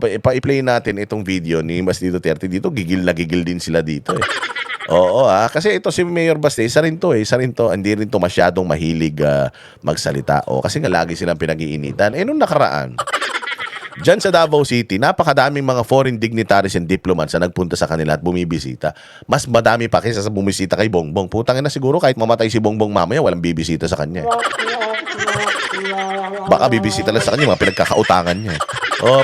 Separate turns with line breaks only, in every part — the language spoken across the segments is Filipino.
Pa-play natin itong video ni Basti Duterte dito, gigil na gigil din sila dito eh. Oo, kasi ito si Mayor Basti, isa rin to, hindi rin to masyadong mahilig magsalita. Kasi nga lagi silang pinag-iinitan. Nung nakaraan, diyan sa Davao City, napakadaming mga foreign dignitaries and diplomats na nagpunta sa kanila at bumibisita. Mas madami pa kaysa sa bumisita kay Bongbong. Putang ina, siguro kahit mamatay si Bongbong mamaya, walang bibisita sa kanya. Baka bibisita lang sa kanya, mga pinagkakautangan niya.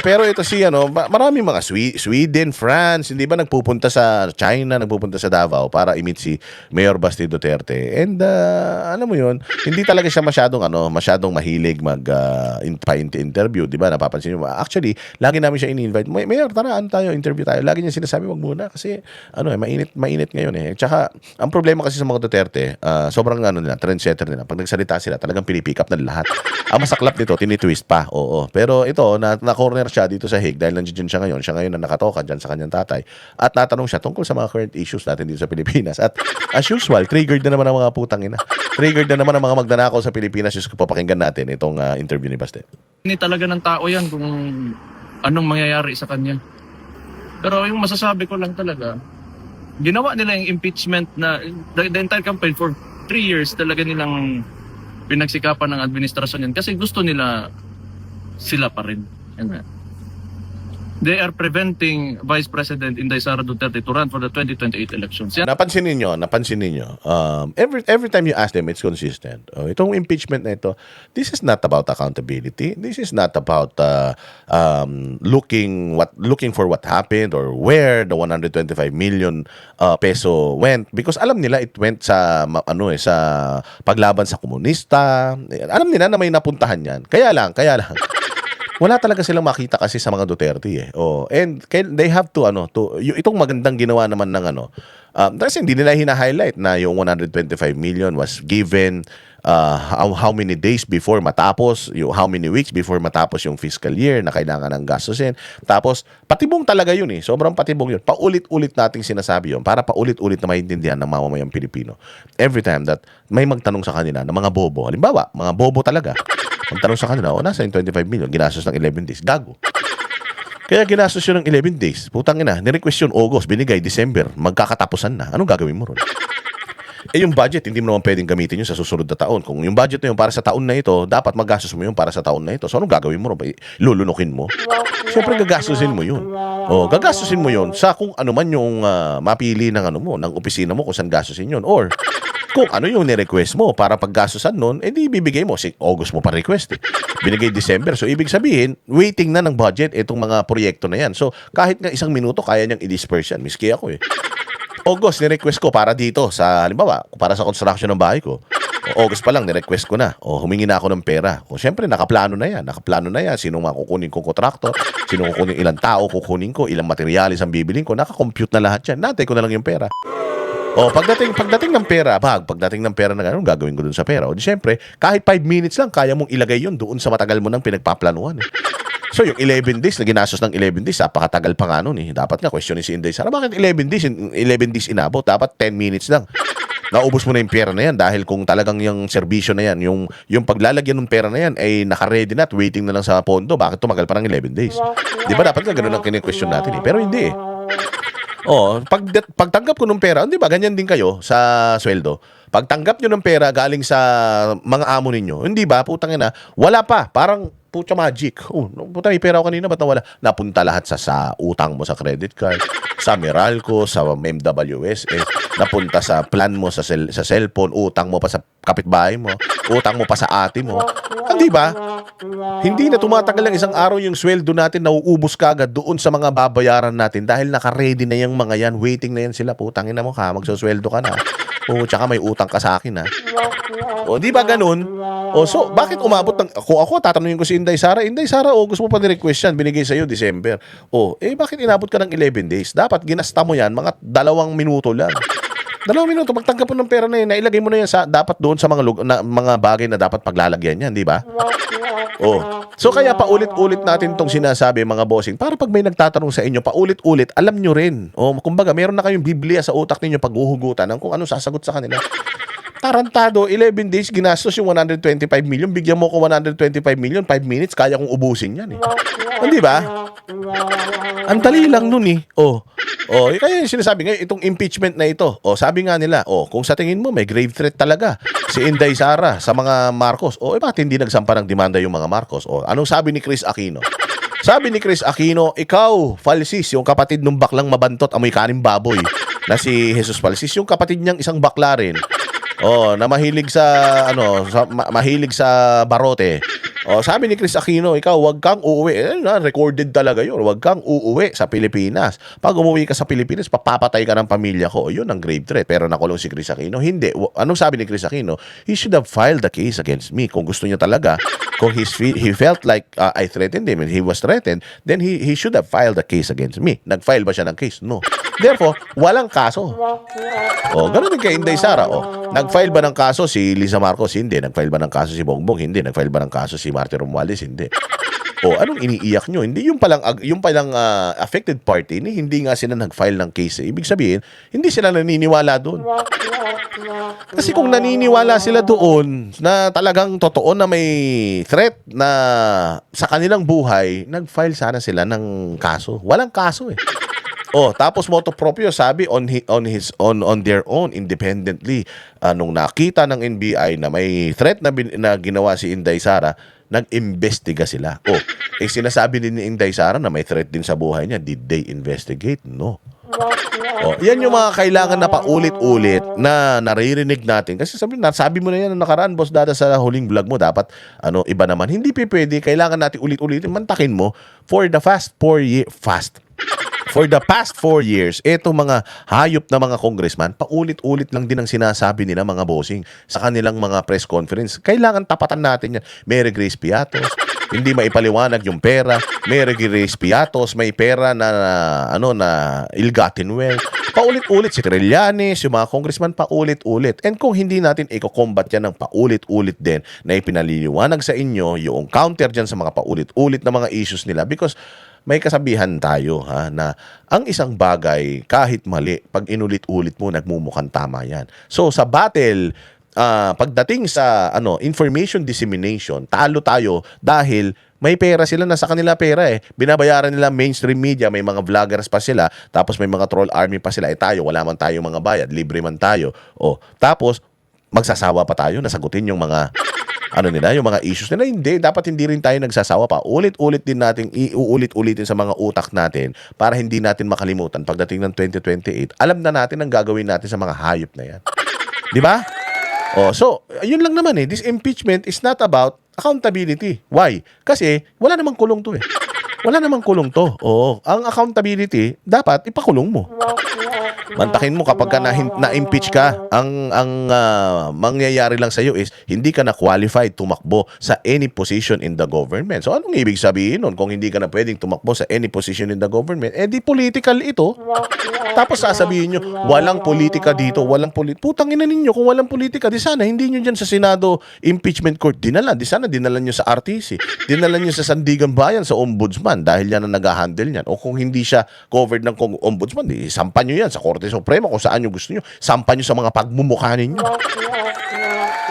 Pero ito maraming mga Sweden, France, hindi ba nagpupunta sa China, nagpupunta sa Davao para i-meet si Mayor Basti Duterte. And alam mo yun, hindi talaga siya masyadong mahilig pa-interview, di ba? Napapansin niyo. Actually, lagi namin siya ini-invite. Mayor, tara, tayo, interview tayo. Lagi niya sinasabi, wag muna kasi mainit ngayon eh. Tsaka, ang problema kasi sa mga Duterte, sobrang trendsetter nila. Pag nagsalita sila, talagang pinipick up ng lahat. Ang masaklap nito, tinitwist pa. Oo. Pero ito, na-corner siya dito sa Hague dahil nandiyan siya ngayon. Siya ngayon na nakatoka dyan sa kanyang tatay. At natanong siya tungkol sa mga current issues natin dito sa Pilipinas. At as usual, triggered na naman ang mga putang ina. Triggered na naman ang mga magnanakaw sa Pilipinas. Just papakinggan natin itong interview ni Basti.
Hindi talaga ng tao yan kung anong mangyayari sa kanya. Pero yung masasabi ko lang talaga, ginawa nila yung impeachment na the entire campaign for 3 years talaga nilang pinagsikapan ng administrasyon yan kasi gusto nila sila pa rin. Yan nga. They are preventing Vice President Inday Sara Duterte to run for the 2028 elections. Yan.
Napansin ninyo, every time you ask them, it's consistent. Itong impeachment na ito, this is not about accountability. This is not about looking for what happened or where the 125 million peso went. Because alam nila it went sa sa paglaban sa komunista. Alam nila na may napuntahan yan. Kaya lang. Wala talaga silang makita kasi sa mga Duterte eh. And they have to itong magandang ginawa naman ng kasi hindi nila hina-highlight na yung 125 million was given how many days before matapos, how many weeks before matapos yung fiscal year na kailangan ng gastusin. Tapos patibong talaga yun eh. Sobrang patibong yun. Paulit-ulit nating sinasabi yun para paulit-ulit na maintindihan ng mamamayang Pilipino. Every time that may magtanong sa kanila ng mga bobo, halimbawa, mga bobo talaga, ang tanong sa kanila, nasa yung 25 million, ginastos ng 11 days. Gago. Kaya ginastos yun ng 11 days. Putang ina, nirequest yun August, binigay December, magkakatapusan na. Anong gagawin mo ron? Yung budget, hindi mo naman pwedeng gamitin yun sa susunod na taon. Kung yung budget na yun para sa taon na ito, dapat maggastos mo yun para sa taon na ito. So, anong gagawin mo ron? Lulunukin mo? Siyempre, gagastusin mo yun. Gagastusin mo yun sa kung ano man yung mapili ng ng opisina mo kung saan gastusin yun. Or, kung ano yung ni-request mo para paggastusan nun, di ibibigay mo. Si August mo pa request eh. Binigay December. So, ibig sabihin, waiting na ng budget itong mga proyekto na yan. So, kahit nga 1 minuto, kaya niyang i-disperse yan. Miski ako eh. August, ni-request ko para dito sa, halimbawa, para sa construction ng bahay ko. August pa lang, ni-request ko na. Humingi na ako ng pera. Siyempre, nakaplano na yan. Sino kukunin kong kontraktor, sino kukunin, ilang tao kukunin ko, ilang materialis ang bibilin ko. Nakakompute na lahat yan. Natay ko na lang yung pera. Pagdating ng pera, pagdating ng pera na gano'n, gagawin ko dun sa pera. Di syempre, kahit 5 minutes lang, kaya mong ilagay yun doon sa matagal mo nang pinagpaplanuhan eh. So, yung 11 days na ginastos ng 11 days, napakatagal pa nga nun eh. Dapat nga, questionin si Inday Sara, bakit 11 days inabot? Dapat 10 minutes lang. Naubos mo na yung pera na yan dahil kung talagang yung serbisyo na yan, yung paglalagyan ng pera na yan ay naka-ready na at waiting na lang sa pondo, bakit tumagal pa ng 11 days? Di ba dapat nga ganun ang kine-question natin eh. Pero hindi eh. Pagtanggap ko ng pera, hindi ba, ganyan din kayo sa sweldo. Pagtanggap nyo ng pera galing sa mga amo ninyo, hindi ba, putang ina, wala pa, parang pucha magic. Puta, may pera ako kanina, ba't nawala? Napunta lahat sa utang mo sa credit card, sa Meralco, sa MWS, napunta sa plan mo sa cellphone, utang mo pa sa kapitbahay mo, utang mo pa sa ate mo. Hindi ba? Hindi na tumatagal lang isang araw yung sweldo natin, nauubos kagad doon sa mga babayaran natin dahil naka-ready na yung mga yan, waiting na yan sila. Putangin na mo ka, magsosweldo ka na. Tsaka may utang ka sa akin ha. Di ba ganun? So bakit umabot ng, kung ako tatanungin ko si Inday Sara, August mo pa ni-request yan, binigay sa'yo December. Bakit inabot ka ng 11 days? Dapat ginasta mo yan, mga 2 minuto lang. 2 minuto, magtanggap mo ng pera na yun, nailagay mo na yan dapat doon sa mga bagay na dapat paglalagyan yan, di ba? So kaya paulit-ulit natin tong sinasabi mga bossing, para pag may nagtatanong sa inyo, paulit-ulit, alam nyo rin. Kumbaga, meron na kayong Biblia sa utak ninyo pag-uhugutan ng kung ano sasagot sa kanila. Tarantado, 11 days, ginastos yung 125 million. Bigyan mo ko 125 million, 5 minutes, kaya kong ubusin yan eh. Hindi ba? Ang dali lang nun eh. Kaya yung sinasabi ngayon, itong impeachment na ito. Sabi nga nila, kung sa tingin mo may grave threat talaga si Inday Sara sa mga Marcos, bakit hindi nagsampa ng demanda yung mga Marcos? Anong sabi ni Chris Aquino? Sabi ni Chris Aquino, ikaw, Falsis, yung kapatid ng baklang mabantot, amoy kaning baboy, na si Jesus Falsis, yung kapatid niyang isang bakla rin, na mahilig sa mahilig sa barote. Sabi ni Chris Aquino, ikaw wag kang uuwi. Recorded talaga 'yun. Wag kang uuwi sa Pilipinas. Pag umuwi ka sa Pilipinas, papapatay ka ng pamilya ko. 'Yun ang grave threat. Pero nakulong si Chris Aquino. Hindi. Anong sabi ni Chris Aquino? He should have filed the case against me. Kung gusto niya talaga, kung he felt like I threatened him and he was threatened, then he should have filed the case against me. Nag-file ba siya ng case? No. Therefore, walang kaso. Ganun din kay Inday Sara. Nag-file ba ng kaso si Lisa Marcos? Hindi. Nag-file ba ng kaso si Bongbong? Hindi. Nag-file ba ng kaso si Martin Romualdez? Hindi. Anong iniiyak nyo? Hindi yung palang affected party, hindi nga sila nag-file ng case. Ibig sabihin, hindi sila naniniwala doon. Kasi kung naniniwala sila doon na talagang totoo na may threat na sa kanilang buhay, nag-file sana sila ng kaso. Walang kaso eh. Tapos motu proprio sabi on their own independently, nung nakita ng NBI na may threat na ginawa si Inday Sara, nag-imbestiga sila. Sinasabi din ni Inday Sara na may threat din sa buhay niya. Did they investigate? No. Yan yung mga kailangan na paulit-ulit na naririnig natin. Kasi sabi mo na yan na nakaraan, Boss Dada, sa huling vlog mo, dapat iba naman. Hindi pwede. Kailangan natin ulit-ulitin. Mantakin mo for the past 4 years, etong mga hayop na mga congressman, paulit-ulit lang din ang sinasabi nila mga bossing sa kanilang mga press conference. Kailangan tapatan natin yan. Mary Grace Piatos, hindi maipaliwanag yung pera. Mary Grace Piatos, may pera na ill-gotten wealth. Paulit-ulit si Trillanes, yung mga congressman, paulit-ulit. And kung hindi natin i-combat yan ng paulit-ulit din na ipinaliliwanag sa inyo yung counter dyan sa mga paulit-ulit na mga issues nila, because may kasabihan tayo na ang isang bagay kahit mali, pag inulit-ulit mo, nagmumukhang tama yan. So sa battle, pagdating sa information dissemination, talo tayo dahil may pera sila, na sa kanila pera eh. Binabayaran nila mainstream media, may mga vloggers pa sila, tapos may mga troll army pa sila. Tayo, wala man tayo mga bayad, libre man tayo. Tapos magsasawa pa tayo na sagutin yung mga yung mga issues nila. Hindi, dapat hindi rin tayo nagsasawa pa. Ulit-ulit din natin, iuulit-ulitin sa mga utak natin para hindi natin makalimutan pagdating ng 2028. Alam na natin ang gagawin natin sa mga hayop na yan. Di ba? So, yun lang naman eh. This impeachment is not about accountability. Why? Kasi wala namang kulong to eh. Wala namang kulong to. Ang accountability, dapat ipakulong mo. Mantakin mo kapag ka na-impeach ka, ang mangyayari lang sa iyo is hindi ka na qualified tumakbo sa any position in the government. So anong ibig sabihin nun? Kung hindi ka na pwedeng tumakbo sa any position in the government, di political ito. Tapos sasabihin nyo, walang politika dito, putang ina ninyo, kung walang politika, di sana hindi nyo dyan sa Senado impeachment court dinala. Di sana dinala nyo sa RTC, dinala nyo sa Sandigan Bayan, sa Ombudsman, dahil yan ang nag-handle niyan. O kung hindi siya covered ng Ombudsman, di sampan nyo yan sa Korte Suprema, kung saan nyo gusto nyo. Sampan nyo sa mga pagmumukha ninyo.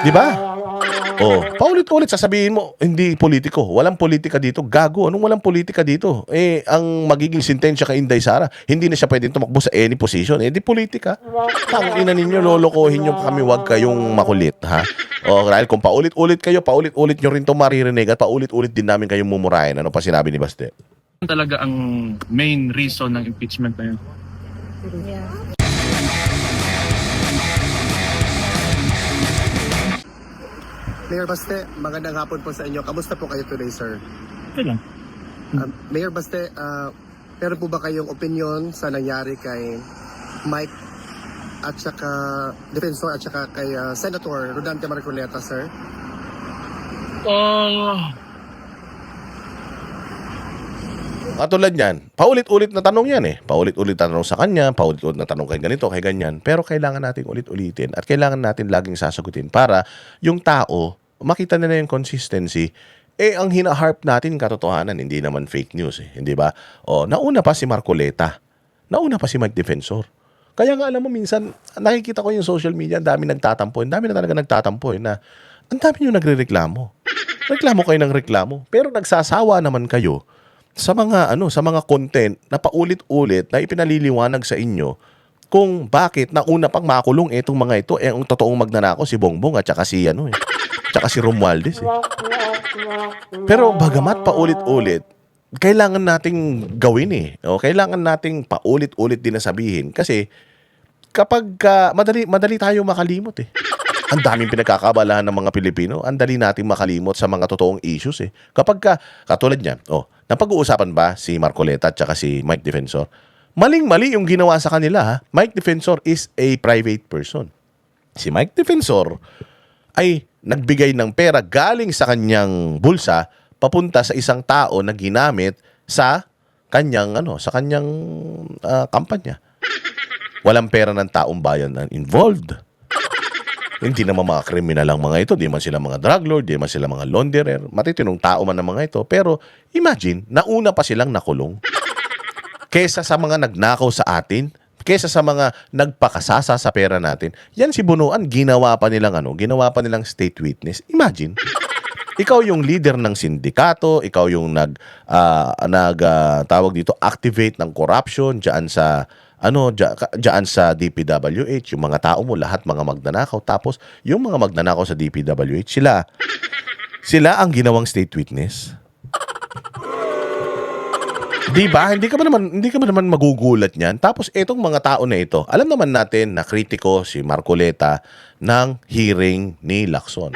Di ba? Paulit-ulit sasabihin mo, hindi politiko. Walang politika dito. Gago, anong walang politika dito? Ang magiging sentensya kay Inday Sara, hindi na siya pwedeng tumakbo sa any position. Di politika. Tangina ninyo, lolokohin nyo kami, wag kayong makulit, ha? Dahil kung paulit-ulit kayo, paulit-ulit nyo rin itong maririnig at paulit-ulit din namin kayong mumurahin. Ano pa sinabi ni Baste?
Talaga ang main reason ng impeachment na yun.
Yeah.
Mayor Baste, magandang hapon po sa inyo. Kamusta po kayo today, sir?
Okay lang.
Mayor Baste, meron po ba kayong opinion sa nangyari kay Mike at saka Defensor at saka kay Senator Rodante Marcoleta, sir?
Katulad yan, paulit-ulit na tanong yan eh. Paulit-ulit na tanong sa kanya, paulit-ulit na tanong kay ganito, kay ganyan. Pero kailangan natin ulit-ulitin at kailangan natin laging sasagutin para yung tao, makita nila yung consistency. Ang hinaharp natin katotohanan, hindi naman fake news eh. Hindi ba? Nauna pa si Marcoleta. Nauna pa si Mike Defensor. Kaya nga alam mo, minsan, nakikita ko yung social media, ang dami nagtatampo. Ang dami na talaga nagtatampo na ang dami nyo nagre-reklamo. Reklamo kayo ng reklamo. Pero nagsasawa naman kayo sa mga content na paulit-ulit na ipinaliliwanag sa inyo kung bakit nauna pang makulong itong mga ito, ang totoong magnanakaw si Bongbong at saka si tsaka si Romualdez. Pero bagamat paulit-ulit, kailangan nating gawin o kailangan nating paulit-ulit din na sabihin kasi kapag madali tayo makalimot Ang daming pinagkakabalahan ng mga Pilipino, ang dali nating makalimot sa mga totoong issues Kapag katulad niyan, napag-uusapan ba si Marcoleta at saka si Mike Defensor? Maling-mali yung ginawa sa kanila ha. Mike Defensor is a private person. Si Mike Defensor ay nagbigay ng pera galing sa kanyang bulsa papunta sa isang tao na ginamit sa kanyang kampanya. Walang pera ng taong bayan na involved. Hindi naman mga kriminal ang mga ito, di man sila mga drug lord, di man sila mga launderer, matitinong tao man ang mga ito. Pero imagine, nauna pa silang nakulong. Kesa sa mga nagnakaw sa atin, kesa sa mga nagpakasasa sa pera natin. Yan si Bunuan, ginawa pa nilang state witness. Imagine. Ikaw yung leader ng sindikato, ikaw yung activate ng corruption diyan sa DPWH, yung mga tao mo lahat mga magnanakaw, tapos yung mga magnanakaw sa DPWH sila ang ginawang state witness. Diba? Hindi ka ba naman magugulat niyan? Tapos etong mga tao na ito, alam naman natin na kritiko si Marcoleta ng hearing ni Lacson.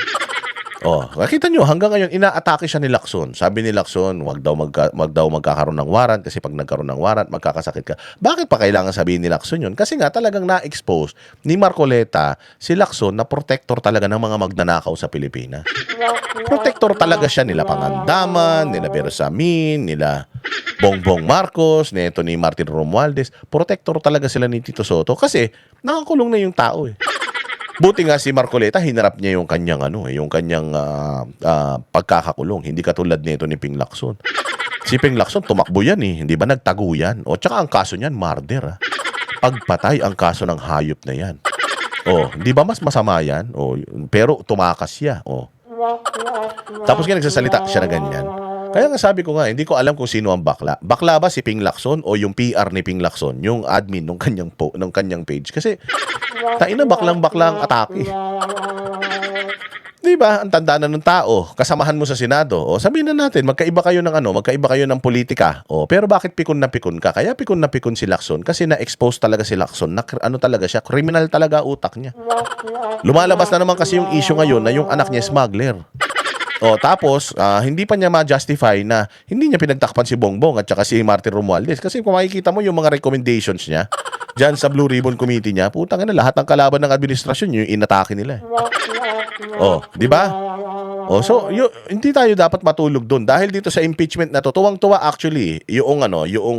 Nakita nyo, hanggang ngayon, inaatake siya ni Lacson. Sabi ni Lacson, wag daw magkakaroon ng warrant kasi pag nagkaroon ng warrant, magkakasakit ka. Bakit pa kailangan sabihin ni Lacson yun? Kasi nga talagang na-expose ni Marcoleta si Lacson na protector talaga ng mga magnanakaw sa Pilipinas. Protector talaga siya nila Pangandaman, nila Bersamin, nila Bongbong Marcos, nito ni Martin Romualdez. Protector talaga sila ni Tito Soto kasi nakakulong na yung tao Buti nga si Marcoleta, hinarap niya yung kanyang pagkakakulong. Hindi katulad nito ni Ping Lacson. Si Ping Lacson, tumakbo yan hindi ba nagtago yan? Tsaka ang kaso niyan, murder Pagpatay ang kaso ng hayop na yan. Hindi ba mas masama yan? Pero tumakas siya. Tapos nga nagsasalita siya na ganyan. Kaya nga sabi ko nga, hindi ko alam kung sino ang bakla. Bakla ba si Ping Lacson o yung PR ni Ping Lacson, yung admin ng kanyang page? Kasi taina baklang-bakla ang atake. Di ba? Ang tanda na ng tao, kasamahan mo sa Senado. Sabihin na natin, magkaiba kayo ng politika. Pero bakit pikon na pikon ka? Kaya pikon na pikon si Lacson kasi na-expose talaga si Lacson na talaga siya, criminal talaga utak niya. Lumalabas na naman kasi yung issue ngayon na yung anak niya smuggler. Tapos, hindi pa niya ma-justify na hindi niya pinagtakpan si Bongbong at saka si Martin Romualdez. Kasi kung makikita mo yung mga recommendations niya, dyan sa Blue Ribbon Committee niya, putang ina, lahat ng kalaban ng administrasyon, yung inatake nila. Di ba? So, hindi tayo dapat matulog doon. Dahil dito sa impeachment na to, tuwang-tuwa actually, yung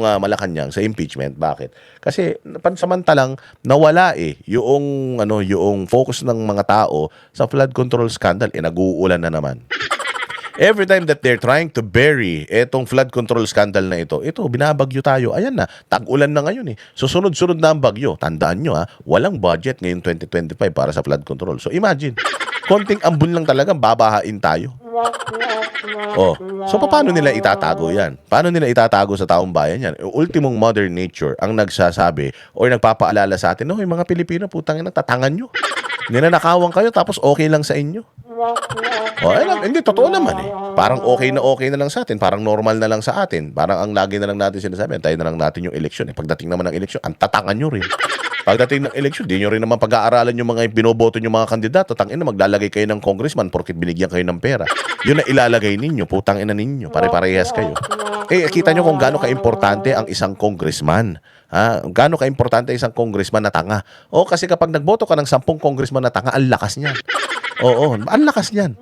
Malacanang sa impeachment. Bakit? Kasi, pansamantalang nawala yung focus ng mga tao sa flood control scandal. Nag-uulan na naman. Every time that they're trying to bury etong flood control scandal na ito, binabagyo tayo. Ayan na, tag-ulan na ngayon Susunod-sunod na ang bagyo. Tandaan nyo walang budget ngayon 2025 para sa flood control. So imagine, konting ambon lang talaga, babahain tayo. So paano nila itatago yan? Paano nila itatago sa taong bayan yan? Ultimong Mother Nature ang nagsasabi o nagpapaalala sa atin, yung mga Pilipino, putang ina, tatangan nyo. Ninanakawan kayo tapos okay lang sa inyo. Hindi, totoo naman Parang okay na lang sa atin. Parang normal na lang sa atin. Parang ang lagi na lang natin sinasabi, antayin na lang natin yung eleksyon. Pagdating naman ng eleksyon, ang tatangan nyo rin. Pagdating ng eleksyon, di nyo rin naman pag-aaralan yung mga binoboto yung mga kandidato. Tangina, maglalagay kayo ng congressman porkit binigyan kayo ng pera. Yun na ilalagay ninyo, putang ina ninyo. Pare-parehas kayo. Kita nyo kung gaano ka-importante ang isang congressman. Gaano ka-importante isang congressman na tanga. Kasi kapag nagboto ka ng 10 congressman na tanga, ang lakas niyan. Ang lakas niyan.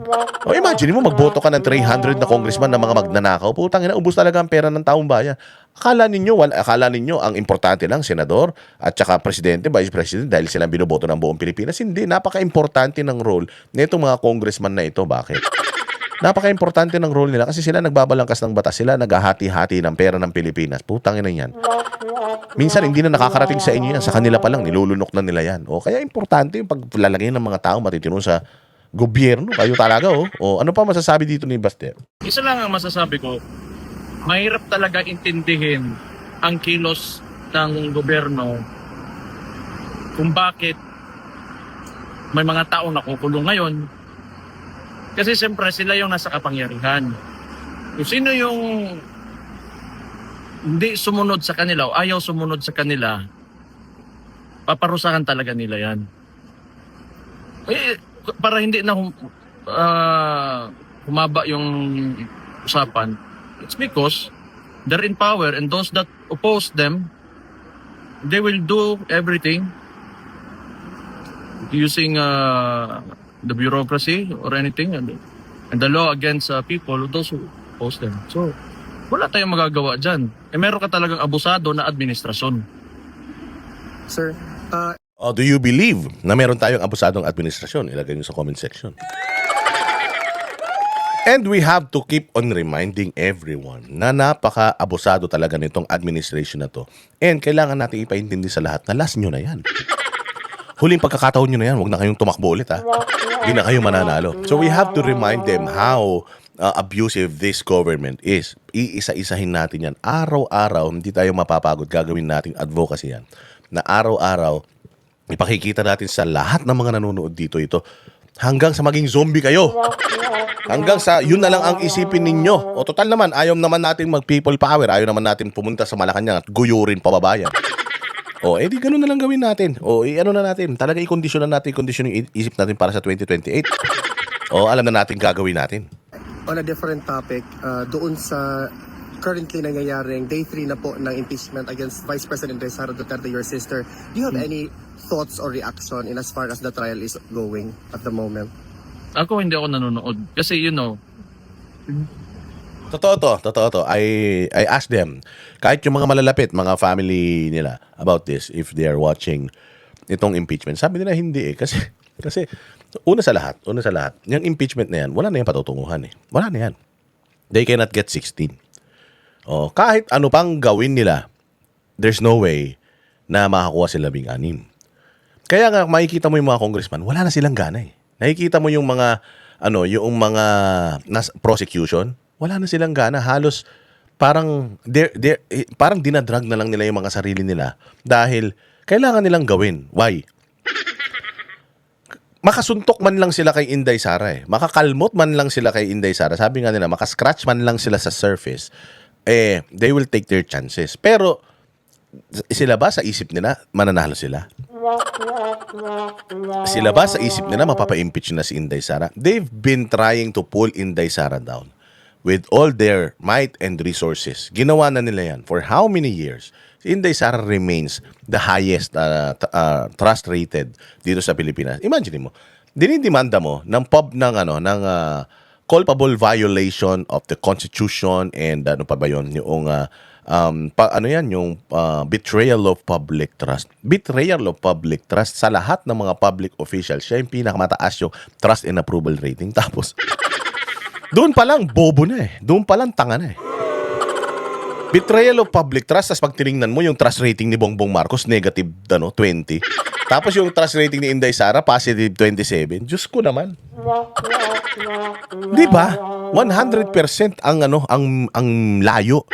Imagine mo, magboto ka ng 300 na congressman na mga magnanakaw. Putang ina, ubos talaga ang pera ng taong bayan. Akala ninyo ang importante lang, senador at saka presidente, vice president, dahil silang binoboto ng buong Pilipinas. Hindi, napaka-importante ng role na itong mga congressman na ito. Bakit? Napaka-importante ng role nila kasi sila nagbabalangkas ng batas, sila naghahati-hati ng pera ng Pilipinas. Putang ina yan. Minsan hindi na nakakarating sa inyo yan, sa kanila pa lang, nilulunok na nila yan. O kaya importante yung paglalagay ng mga tao matitino sa gobyerno. Kayo talaga, oh. O ano pa masasabi dito ni Baste?
Isa lang ang masasabi ko, mahirap talaga intindihin ang kilos ng gobyerno kung bakit may mga tao nakukulong ngayon. Kasi siyempre sila yung nasa kapangyarihan. Kung sino yung hindi sumunod sa kanila o ayaw sumunod sa kanila, paparusahan talaga nila yan. Para hindi na humaba yung usapan, it's because they're in power and those that oppose them, they will do everything using the bureaucracy or anything and the law against people, those who oppose them. So, wala tayong magagawa dyan. Meron ka talagang abusado na administrasyon.
Sir,
Do you believe na meron tayong abusadong administrasyon? Ilagay nyo sa comment section. And we have to keep on reminding everyone na napaka-abusado talaga nitong administration na to. And kailangan natin ipaintindi sa lahat na last nyo na yan. Huling pagkakataon nyo na yan, huwag na kayong tumakbo ulit ha. Hindi na kayo mananalo. So we have to remind them how abusive this government is. Iisa-isahin natin yan. Araw-araw, hindi tayo mapapagod. Gagawin nating advocacy yan. Na araw-araw, ipakikita natin sa lahat ng mga nanonood dito ito. Hanggang sa maging zombie kayo. Hanggang sa yun na lang ang isipin ninyo. O total naman, ayaw naman natin mag-people power. Ayaw naman natin pumunta sa Malacanang at guyurin pababayan. O, edi ganun na lang gawin natin. O, ano na natin. Talaga i-condition na natin, condition yung isip natin para sa 2028. O, alam na natin gagawin natin.
on a different topic, doon sa currently nangyayaring day 3 na po ng impeachment against Vice President Sara Duterte, your sister, do you have any thoughts or reaction in as far as the trial is going at the moment?
Ako hindi ako nanonood. Kasi
Totoo to. I asked them, kahit yung mga malalapit, mga family nila, about this, if they are watching itong impeachment. Sabi nila hindi eh. Kasi una sa lahat, yung impeachment na yan, wala na yung patutunguhan eh. Wala na yan. They cannot get 16. Oh, kahit ano pang gawin nila, there's no way na makakuha sila 16. Kaya nga makikita mo yung mga congressman, wala na silang gana eh. Nakikita mo yung mga prosecution, wala na silang gana. Halos parang parang dinadrag na lang nila yung mga sarili nila dahil kailangan nilang gawin. Why? Makasuntok man lang sila kay Inday Sara eh. Makakalmot man lang sila kay Inday Sara. Sabi nga nila, makascratch man lang sila sa surface. They will take their chances. Pero sila ba sa isip nila mananalo sila? Sila ba sa isip nila mapapa-impeach na si Inday Sara? They've been trying to pull Inday Sara down with all their might and resources. Ginawa na nila yan for how many years? Si Inday Sara remains the highest trust rated dito sa Pilipinas. Imagine mo, dinidemanda mo ng culpable violation of the Constitution and ano pa ba yun, yung betrayal of public trust. Betrayal of public trust sa lahat ng mga public officials. Siya yung pinakamataas yung trust and approval rating. Tapos, doon pa lang bobo na eh. Doon pa lang tanga na eh. Betrayal of public trust, tapos pag tinignan mo yung trust rating ni Bongbong Marcos, negative 20. Tapos yung trust rating ni Inday Sara, positive 27. Diyos ko naman. Di ba? 100% ang layo.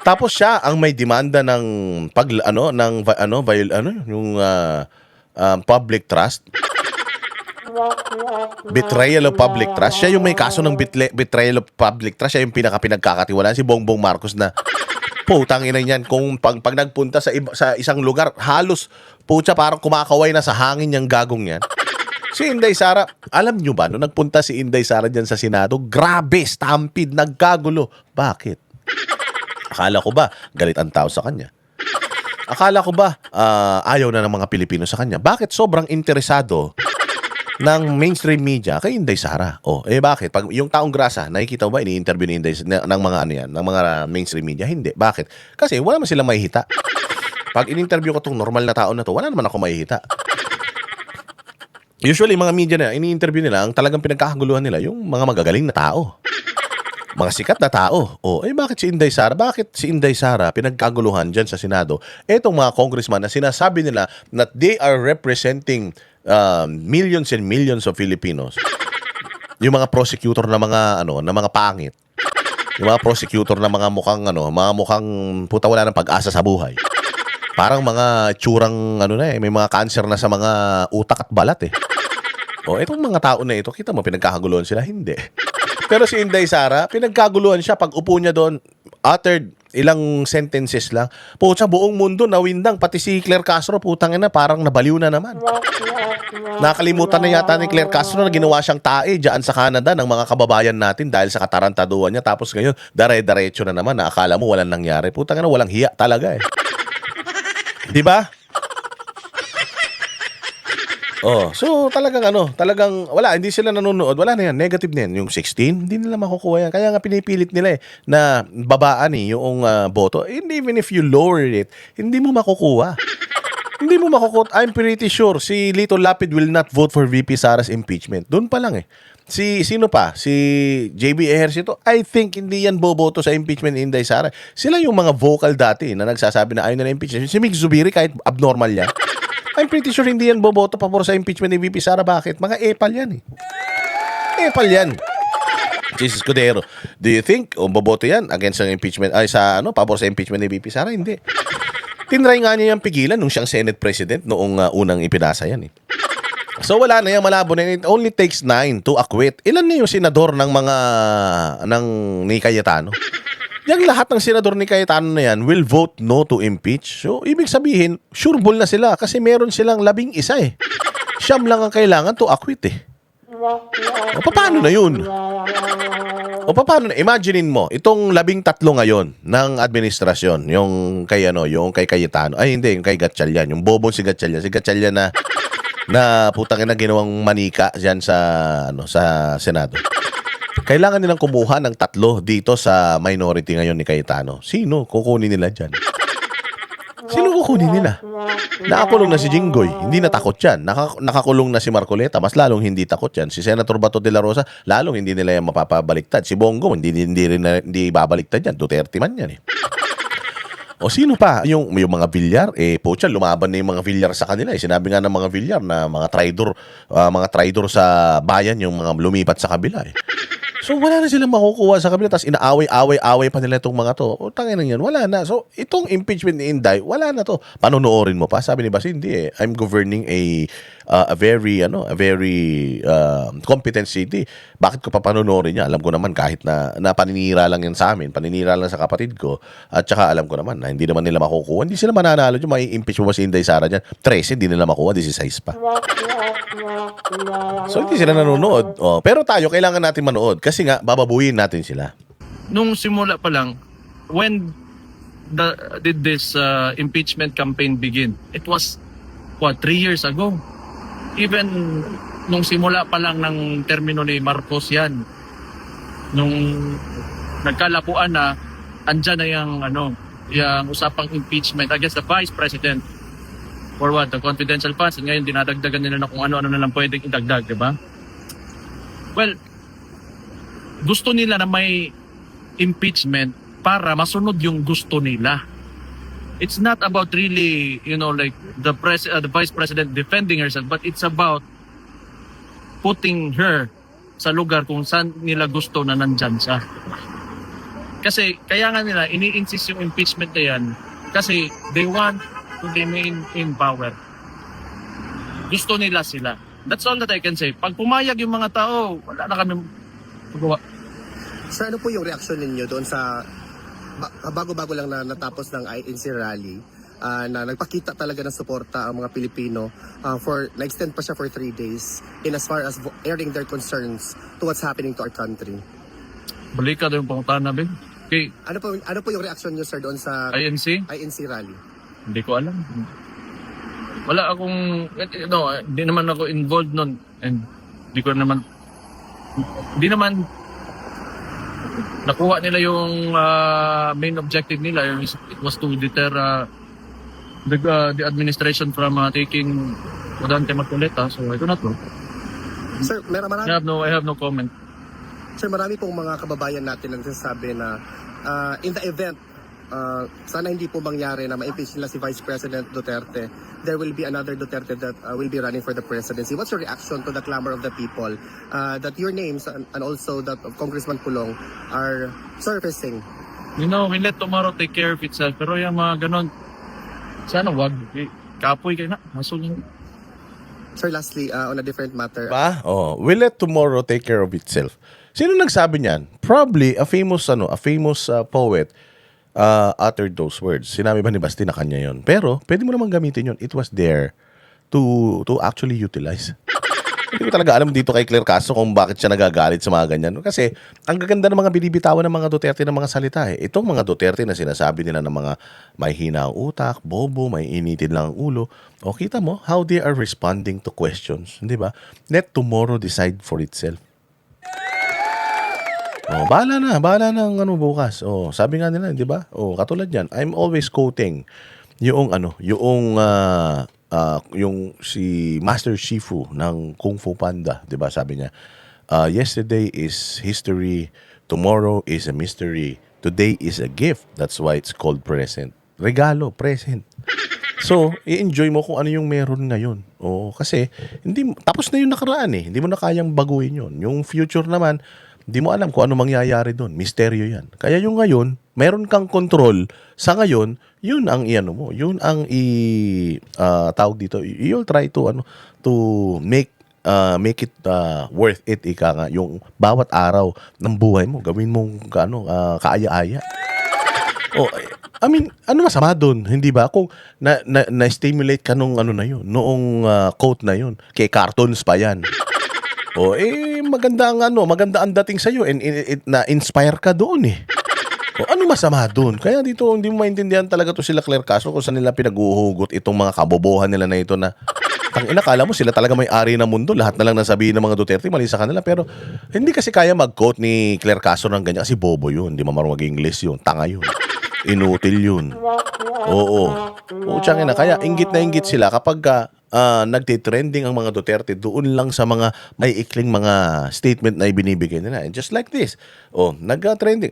Tapos siya ang may demanda ng public trust. Betrayal of public trust. Siya yung may kaso ng betrayal of public trust. Siya yung pinagkakatiwalaan si Bongbong Marcos na putang ina niyan. Kung pag nagpunta sa isang lugar, halos parang kumakaway na sa hangin yung gagong yan. Si Inday Sara, alam nyo ba, nung nagpunta si Inday Sara dyan sa Senado, grabe, stampede, nagkagulo. Bakit? Akala ko ba, galit ang tao sa kanya? Akala ko ba, ayaw na ng mga Pilipino sa kanya? Bakit sobrang interesado ng mainstream media kay Inday Sara? Bakit? Pag yung taong grasa, nakikita mo ba, ini-interview ni Inday ng mga ng mga mainstream media? Hindi. Bakit? Kasi wala man silang mahihita. Pag in-interview ko tong normal na tao na to, wala naman ako mahihita. Usually, mga media na, ini-interview nila, ang talagang pinagkakaguluhan nila, yung mga magagaling na tao. Mga sikat na tao. Bakit si Inday Sara? Bakit si Inday Sara pinagkaguluhan dyan sa Senado? Etong mga congressman na sinasabi nila that they are representing millions and millions of Filipinos. Yung mga prosecutor na mga pangit. Yung mga prosecutor na mga mukhang puta wala ng pag-asa sa buhay. Parang mga tsurang may mga cancer na sa mga utak at balat eh. Itong mga tao na ito, kita mo pinagkakaguluhan sila? Hindi. Pero si Inday Sara, pinagkaguluhan siya pag upo niya doon, uttered ilang sentences lang. Pucha, buong mundo nawindang, pati si Claire Castro, putang ina, parang nabaliw na naman. Nakalimutan na yata ni Claire Castro na ginawa siyang tae dyan sa Canada ng mga kababayan natin dahil sa katarantaduhan niya. Tapos ngayon, dare-diretso na naman na akala mo walang nangyari. Putang ina, walang hiya talaga eh. Di ba? So talagang wala, hindi sila nanonood. Wala na yan, negative na yan. Yung 16, hindi nila makukuha yan. Kaya nga pinipilit nila na babaan yung boto. And even if you lower it, hindi mo makukuha. Hindi mo makukuha. I'm pretty sure si Lito Lapid will not vote for VP Sara's impeachment. Doon pa lang eh. Sino pa? Si JB Ejercito, I think hindi yan boboto sa impeachment ni Inday Sara. Sila yung mga vocal dati na nagsasabi na ayaw na impeachment. Si Mig Zubiri, kahit abnormal yan, I'm pretty sure hindi yan boboto pabor sa impeachment ni VP Sara. Bakit? Mga epal yan eh. Epal yan. Jesus Cudero, do you think boboto yan against ang impeachment, pabor sa impeachment ni VP Sara? Hindi. Tinry nga niya yung pigilan nung siyang Senate President noong unang ipinasa yan eh. So wala na yan, malabo na yan. It only takes 9 to acquit. Ilan na yung senador ni Cayetano? Yang lahat ng senador ni Cayetano na yan will vote no to impeach. So, ibig sabihin, sure ball na sila kasi meron silang 11 eh. Siyam lang ang kailangan to acquit eh. Paano na yun? Paano na? Imaginein mo, itong 13 ngayon ng administrasyon, yung kay Cayetano. Ay, hindi, yung kay Gatchalian. Yung bobong si Gatchalian. Si Gatchalian na putang ina ginawang manika diyan sa Senado. Kailangan nilang kumuha ng 3 dito sa minority ngayon ni Cayetano. Sino kukunin nila diyan? Sino kukunin nila? Nakakulong na si Jinggoy, hindi na takot yan. Nakakulong na si Marcoleta, mas lalong hindi takot yan. Si Senator Bato de la Rosa, lalong hindi nila yan mapapabaliktad. Si Bongo, hindi babaliktad yan. Duterte man yan eh. O sino pa? Yung mga Villar, pocha, lumaban na yung mga Villar sa kanila. Sinabi nga ng mga Villar na mga traidor sa bayan yung mga lumipat sa kabila eh. So wala na silang makukuha sa kabila, tapos inaaway pa nila itong mga to. Tangin na yan, wala na. So itong impeachment ni Inday, wala na to. Panonoorin mo pa? Sabi ni Bas, hindi eh. I'm governing a very competent city. Bakit ko pa panonoorin niya? Alam ko naman kahit na paninira lang yan sa amin, paninira lang sa kapatid ko, at saka alam ko naman na hindi naman nila makukuha. Hindi sila mananalo dyan. Mai-impeach mo ba si Inday Sara dyan? 13, hindi nila makuha. 16 pa. So hindi sila nanonood. Pero tayo, kailangan natin manood kasi nga, bababuyin natin sila.
Nung simula pa lang, when did this impeachment campaign begin? It was, 3 years ago? Even nung simula pa lang ng termino ni Marcos yan, nung nagkalapuan na, andyan na yung usapang impeachment against the Vice President for the confidential funds. Ngayon, dinadagdagan nila na kung ano-ano na lang pwedeng idagdag, di ba? Well, gusto nila na may impeachment para masunod yung gusto nila. It's not about really, like the Vice President defending herself, but it's about putting her sa lugar kung saan nila gusto na nandyan siya. Kasi, kaya nga nila, ini-insist yung impeachment na yan kasi they want to remain in power. Gusto nila sila. That's all that I can say. Pag pumayag yung mga tao, wala na kami magawa.
Sir, ano po yung reaction ninyo doon sa bago-bago lang na natapos ng INC rally na nagpakita talaga ng suporta ang mga Pilipino na-extend pa siya for 3 days in as far as airing their concerns to what's happening to our country?
Balikan yung pangutan namin. Okay.
Ano po yung reaction niyo, sir, doon sa
INC
rally? Hindi
ko alam. Wala akong, hindi naman ako involved nun. And hindi naman nakuha nila yung main objective nila. It was to deter the administration from taking Rodante Marcoleta. So I do not know.
Sir, marami,
I have no comment.
sir, marami pong mga kababayan natin ang nagsasabi na in the event sana hindi po mangyari na ma-impeach nila si Vice President Duterte, there will be another Duterte that will be running for the presidency. What's your reaction to the clamor of the people that your names and also that of Congressman Pulong are surfacing?
We let tomorrow take care of itself. Pero yung mga ganon, sana wag. Kapoy kayo na. Hasol yun.
Sir, lastly, on a different matter,
Ba? Oh, we'll let tomorrow take care of itself. Sino nagsabi niyan? Probably a famous poet uttered those words. Sinabi ba ni Basti na kanya yon? Pero pwede mo naman gamitin yon. It was there to actually utilize. Hindi ko talaga alam dito kay Claire Castro kung bakit siya nagagalit sa mga ganyan. Kasi ang gaganda ng mga binibitawan ng mga Duterte ng mga salita eh. Itong mga Duterte na sinasabi nila ng mga may hina ang utak, bobo, may initin lang ang ulo. O kita mo how they are responding to questions. Di ba? Let tomorrow decide for itself. Oh, bahala na ang bukas. Oh, sabi nga nila, 'di ba? Oh, katulad yan. I'm always quoting yung yung si Master Shifu ng Kung Fu Panda, 'di ba? Sabi niya, yesterday is history, tomorrow is a mystery, today is a gift. That's why it's called present. Regalo, present. So, i-enjoy mo kung ano yung meron ngayon. Oh, kasi tapos na yung nakaraan eh. Hindi mo na kayang baguhin 'yon. Yung future naman, di mo alam kung ano mangyayari doon. Misteryo yan. Kaya yung ngayon, meron kang control. Sa ngayon, yun ang iano mo. Yun ang tawag dito. You'll try to make it worth it. Ika nga, yung bawat araw ng buhay mo, gawin mong kaaya-aya. Oh, I mean, ano masama doon? Hindi ba? Kung na-stimulate ka nung na yun, noong quote na yun, kay cartoons pa yan. Oh, maganda ang dating sa iyo and na-inspire ka doon eh. O, ano masama doon? Kaya dito hindi mo maintindihan talaga to sila Claire Castro kung saan nila pinaguhugot itong mga kabobohan nila na ito na tangina, kala mo sila talaga may-ari ng mundo, lahat na lang nasabihin ng mga Duterte mali sa kanila, pero hindi kasi kaya mag-quote ni Claire Castro ng ganyan kasi bobo yun, hindi marunong mag-English yun, tanga yun. Inutil yun. Oo. Putsang ina. Kaya inggit na inggit sila kapag nagtitrending ang mga Duterte doon lang sa mga may ikling mga statement na ibinibigay nila. And just like this, nag-trending.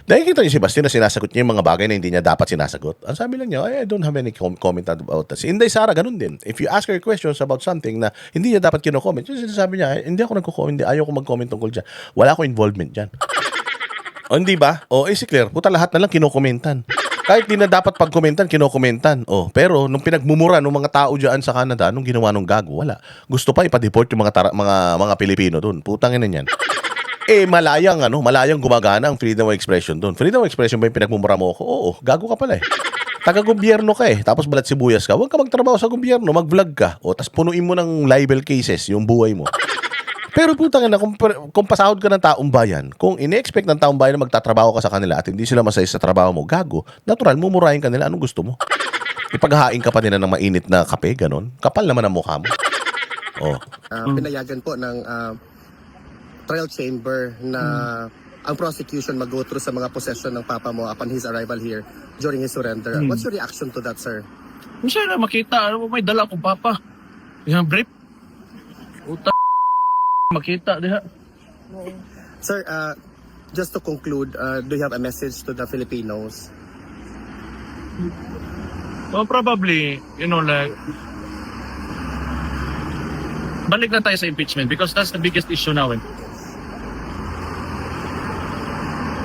Dahil kita niyo si Basti na sinasagot niya yung mga bagay na hindi niya dapat sinasagot. Ang sabi lang niya, I don't have any comment about that. Si Inday Sara, ganun din. If you ask her questions about something na hindi niya dapat kino-comment, yung sinasabi niya, hindi ako nagko-comment, ayaw ko mag-comment tungkol dyan. Wala akong involvement dyan. O, hindi ba? O, si Claire, puta lahat na lang kinokomentan. Kahit di na dapat pagkomentan, kinokomentan. O, pero nung pinagmumura ng mga tao dyan sa Canada, nung ginawa nung gago, wala. Gusto pa ipa-deport yung mga Pilipino doon. Putang ina niyan. Malayang gumagana ang freedom of expression doon. Freedom of expression ba yung pinagmumura mo ako? Oo, gago ka pala eh. Taga-gobyerno ka eh. Tapos balat sibuyas ka. Huwag ka magtrabaho sa gobyerno, mag-vlog ka. O, tapos punuin mo ng libel cases yung buhay mo. Pero putang ina, kung pasahod ka ng taong bayan, kung ine-expect ng taong bayan na magtatrabaho ka sa kanila at hindi sila masaya sa trabaho mo, gago, natural, mumurahin ka nila, anong gusto mo? Ipaghahain ka pa nila ng mainit na kape, ganon? Kapal naman ang mukha mo. Oh.
Pinayagan po ng trial chamber na ang prosecution mag-go through sa mga possession ng papa mo upon his arrival here during his surrender. What's your reaction to that, sir?
Kung siya na makita, may dala akong papa. Yung brief. Makita diha.
Sir, just to conclude, do you have a message to the Filipinos?
Well, probably, balik na tayo sa impeachment because that's the biggest issue now.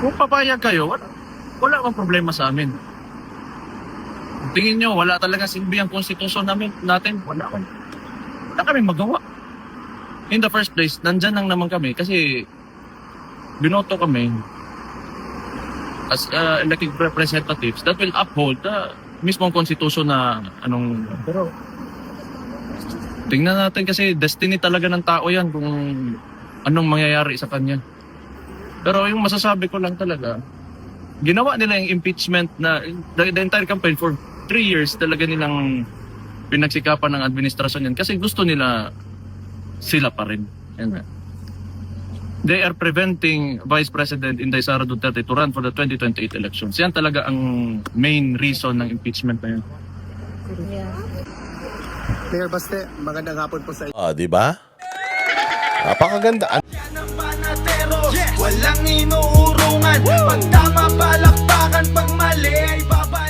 Kung papayag kayo, wala akong problema sa amin. Tingin nyo, wala talaga silbi ang konstitusyon natin. Wala kami magawa. In the first place, nandyan lang naman kami kasi binoto kami as elected representatives that will uphold the mismong konstitusyon na pero tingnan natin kasi destiny talaga ng tao yan kung anong mangyayari sa kanya. Pero yung masasabi ko lang talaga, ginawa nila yung impeachment na the entire campaign for 3 years talaga nilang pinagsikapan ng administrasyon yan kasi gusto nila sila pa rin. They are preventing Vice President Inday Sara Duterte to run for the 2028 elections. Yan talaga ang main reason ng impeachment na yun.
Yeah.
Mayor Baste, magandang hapon po sa
Di ba? Napakaganda.
Yan ang panatero, walang inuurungan. Pag tama palakpakan, pag mali ay baba.